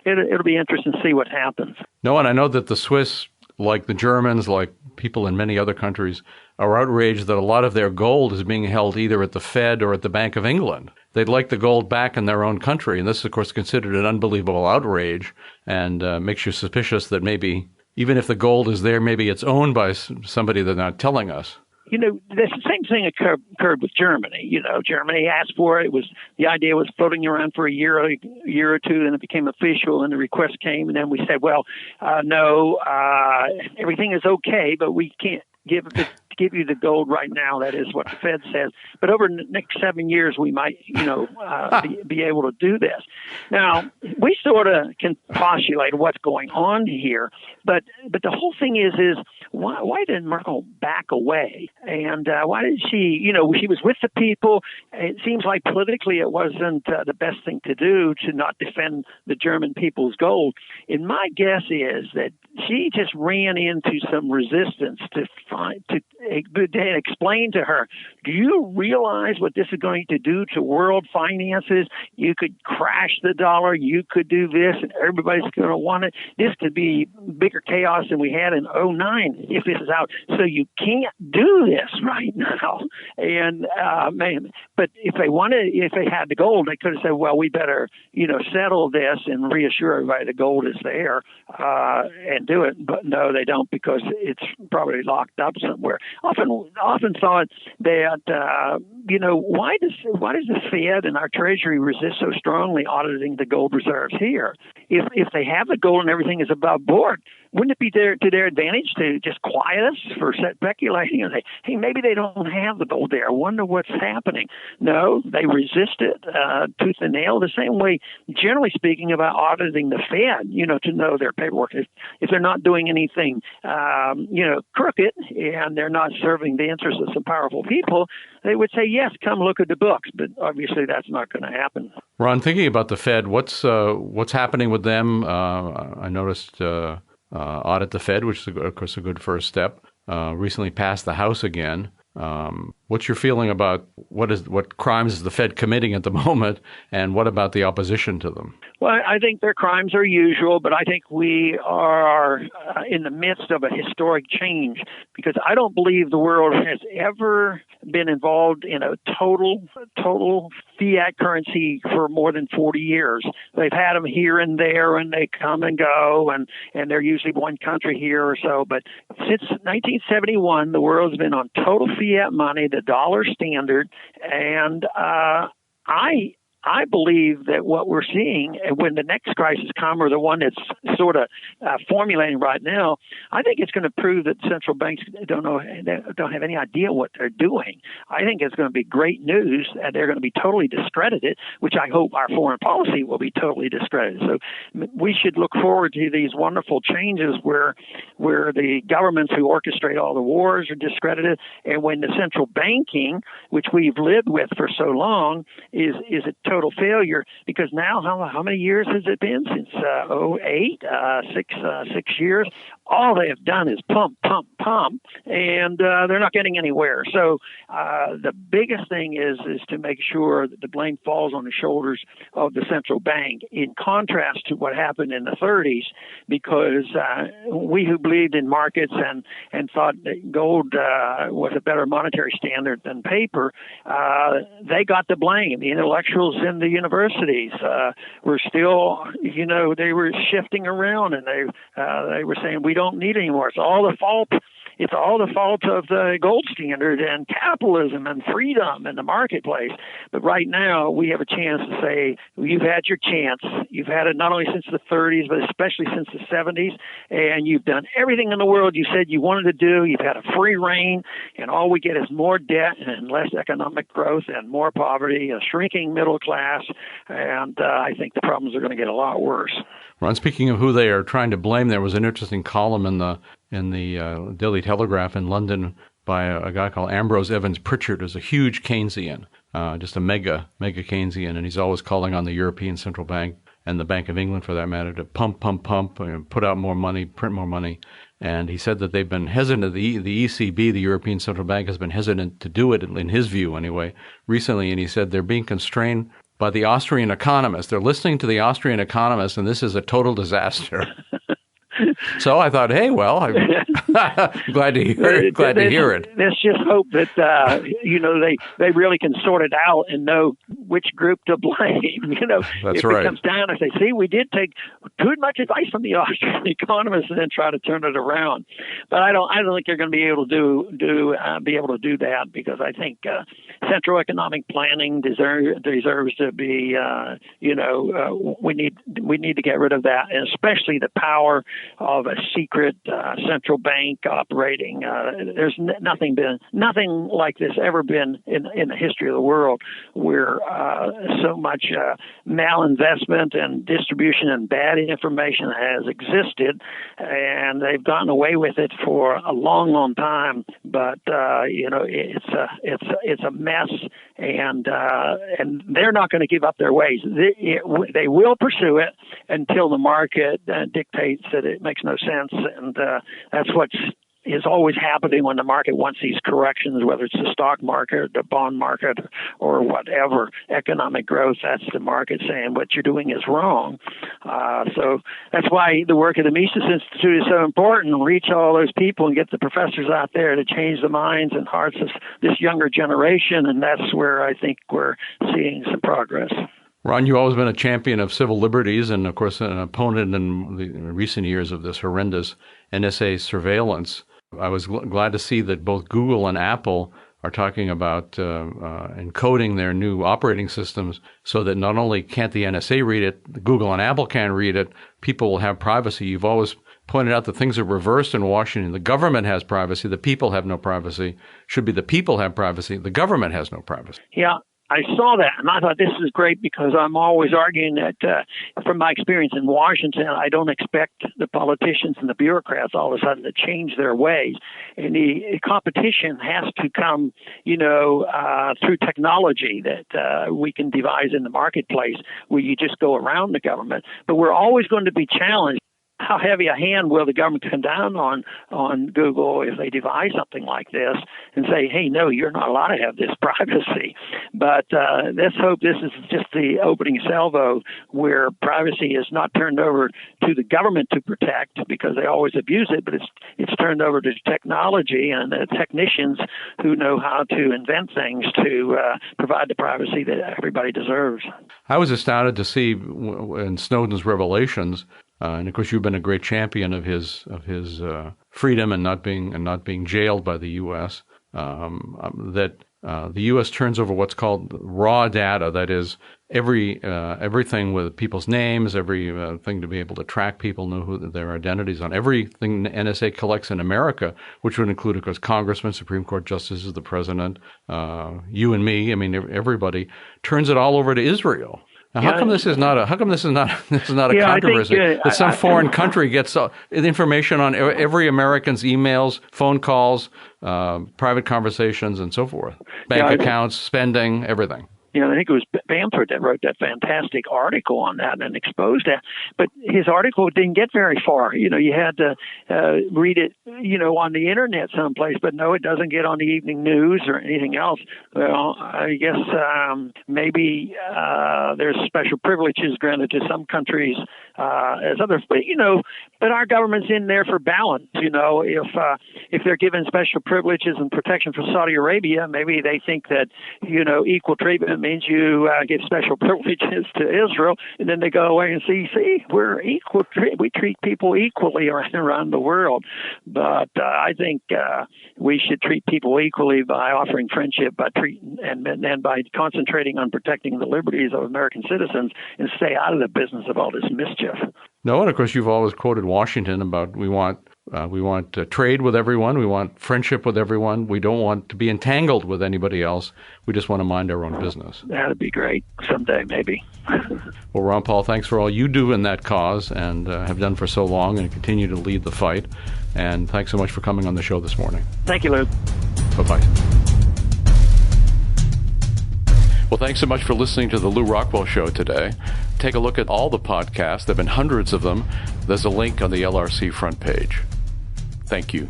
it'll be interesting to see what happens. No, and I know that the Swiss, like the Germans, like people in many other countries, are outraged that a lot of their gold is being held either at the Fed or at the Bank of England. They'd like the gold back in their own country, and this is, of course, considered an unbelievable outrage and makes you suspicious that maybe, even if the gold is there, maybe it's owned by somebody they're not telling us. The same thing occurred with Germany. Germany asked for it. The idea was floating around for a year or two, and it became official, and the request came, and then we said, well, no, everything is okay, but we can't give you the gold right now. That is what the Fed says. But over the next 7 years, we might, be able to do this. Now, we sort of can postulate what's going on here, but the whole thing is why did Merkel back away? And why did she, she was with the people. It seems like politically it wasn't the best thing to do to not defend the German people's gold. And my guess is that she just ran into some resistance to explain to her, do you realize what this is going to do to world finances? You could crash the dollar. You could do this, and everybody's going to want it. This could be bigger chaos than we had in 2009 if this is out. So you can't do this right now. And but if they had the gold, they could have said, well, we better, settle this and reassure everybody the gold is there and do it. But no, they don't, because it's probably locked up somewhere. Often thought that why does the Fed and our Treasury resist so strongly auditing the gold reserves here? If they have the gold and everything is above board, wouldn't it be to their advantage to just quiet us for speculating and say, hey, maybe they don't have the gold there. I wonder what's happening. No, they resist it tooth and nail, the same way, generally speaking, about auditing the Fed, to know their paperwork. If they're not doing anything, crooked, and they're not serving the interests of some powerful people, they would say, yes, come look at the books. But obviously that's not going to happen. Ron, thinking about the Fed, what's happening with them? I noticed audit the Fed, which is, of course, a good first step. Recently passed the House again. What's your feeling about what crimes is the Fed committing at the moment, and what about the opposition to them? Well, I think their crimes are usual, but I think we are in the midst of a historic change, because I don't believe the world has ever been involved in a total fiat currency for more than 40 years. They've had them here and there, and they come and go, and they're usually one country here or so. But since 1971, the world's been on total fiat money, the dollar standard, and I believe that what we're seeing, when the next crisis comes, or the one that's sort of formulating right now, I think it's going to prove that central banks don't have any idea what they're doing. I think it's going to be great news, and they're going to be totally discredited, which I hope our foreign policy will be totally discredited. So we should look forward to these wonderful changes where the governments who orchestrate all the wars are discredited, and when the central banking, which we've lived with for so long, is a total failure, because now how many years has it been since 2008? 6 years. All they have done is pump, and they're not getting anywhere. So the biggest thing is to make sure that the blame falls on the shoulders of the central bank, in contrast to what happened in the 30s, because we who believed in markets and thought that gold was a better monetary standard than paper, they got the blame. The intellectuals in the universities were still, they were shifting around, and they were saying, we don't need anymore. It's all the fault of the gold standard and capitalism and freedom and the marketplace. But right now, we have a chance to say, you've had your chance. You've had it not only since the 30s, but especially since the 70s, and you've done everything in the world you said you wanted to do. You've had a free reign, and all we get is more debt and less economic growth and more poverty, a shrinking middle class, and I think the problems are going to get a lot worse. Ron, speaking of who they are trying to blame, there was an interesting column in the Daily Telegraph in London by a guy called Ambrose Evans Pritchard, who's a huge Keynesian, just a mega Keynesian, and he's always calling on the European Central Bank and the Bank of England, for that matter, to pump, and put out more money, print more money. And he said that they've been hesitant, the ECB, the European Central Bank, has been hesitant to do it, in his view anyway, recently, and he said they're being constrained by the Austrian economists. They're listening to the Austrian economists, and this is a total disaster. So I thought, hey, well, I'm glad to hear it. Let's just hope that they really can sort it out and know which group to blame. That's if right. It comes down and say, see, we did take too much advice from the Austrian economists and then try to turn it around. But I don't think they're going to be able to do that, because I think central economic planning deserves to be. We need to get rid of that, and especially the power of a secret central bank operating. There's nothing like this ever been in the history of the world, where so much malinvestment and distribution and bad information has existed, and they've gotten away with it for a long, long time. But it's a mess, and they're not going to give up their ways. They will pursue it until the market dictates that it makes no sense, and that's what is always happening when the market wants these corrections, whether it's the stock market, the bond market, or whatever. Economic growth, that's the market saying what you're doing is wrong. So that's why the work of the Mises Institute is so important. Reach all those people and get the professors out there to change the minds and hearts of this younger generation, and that's where I think we're seeing some progress. Ron, you've always been a champion of civil liberties and, of course, an opponent in the recent years of this horrendous NSA surveillance. I was glad to see that both Google and Apple are talking about encoding their new operating systems so that not only can't the NSA read it, Google and Apple can't read it, people will have privacy. You've always pointed out that things are reversed in Washington. The government has privacy. The people have no privacy. Should be the people have privacy. The government has no privacy. Yeah. I saw that, and I thought this is great, because I'm always arguing that from my experience in Washington, I don't expect the politicians and the bureaucrats all of a sudden to change their ways. And the competition has to come, through technology that we can devise in the marketplace, where you just go around the government. But we're always going to be challenged. How heavy a hand will the government come down on Google if they devise something like this and say, hey, no, you're not allowed to have this privacy? But let's hope this is just the opening salvo, where privacy is not turned over to the government to protect, because they always abuse it, but it's turned over to technology and the technicians who know how to invent things to provide the privacy that everybody deserves. I was astounded to see in Snowden's revelations. And of course, you've been a great champion of his freedom and not being jailed by the U.S. That the U.S. turns over what's called raw data. That is, everything with people's names, everything to be able to track people, know who their identities on. Everything the NSA collects in America, which would include, of course, congressmen, Supreme Court justices, the president, you and me. I mean, everybody turns it all over to Israel. Now, how come this is not a controversy? That some foreign country gets the information on every American's emails, phone calls, private conversations, and so forth, bank accounts, spending, everything. I think it was Bamford that wrote that fantastic article on that and exposed that. But his article didn't get very far. You had to read it, on the internet someplace. But no, it doesn't get on the evening news or anything else. Well, I guess maybe there's special privileges granted to some countries as others. But our government's in there for balance. If they're given special privileges and protection for Saudi Arabia, maybe they think that equal treatment means you give special privileges to Israel, and then they go away and see, we're equal. We treat people equally around the world. But I think we should treat people equally by offering friendship, by treating and by concentrating on protecting the liberties of American citizens, and stay out of the business of all this mischief. No, and of course you've always quoted Washington about we want trade with everyone. We want friendship with everyone. We don't want to be entangled with anybody else. We just want to mind our own business. That'd be great someday, maybe. Well, Ron Paul, thanks for all you do in that cause and have done for so long, and continue to lead the fight. And thanks so much for coming on the show this morning. Thank you, Luke. Bye-bye. Well, thanks so much for listening to the Lou Rockwell Show today. Take a look at all the podcasts. There have been hundreds of them. There's a link on the LRC front page. Thank you.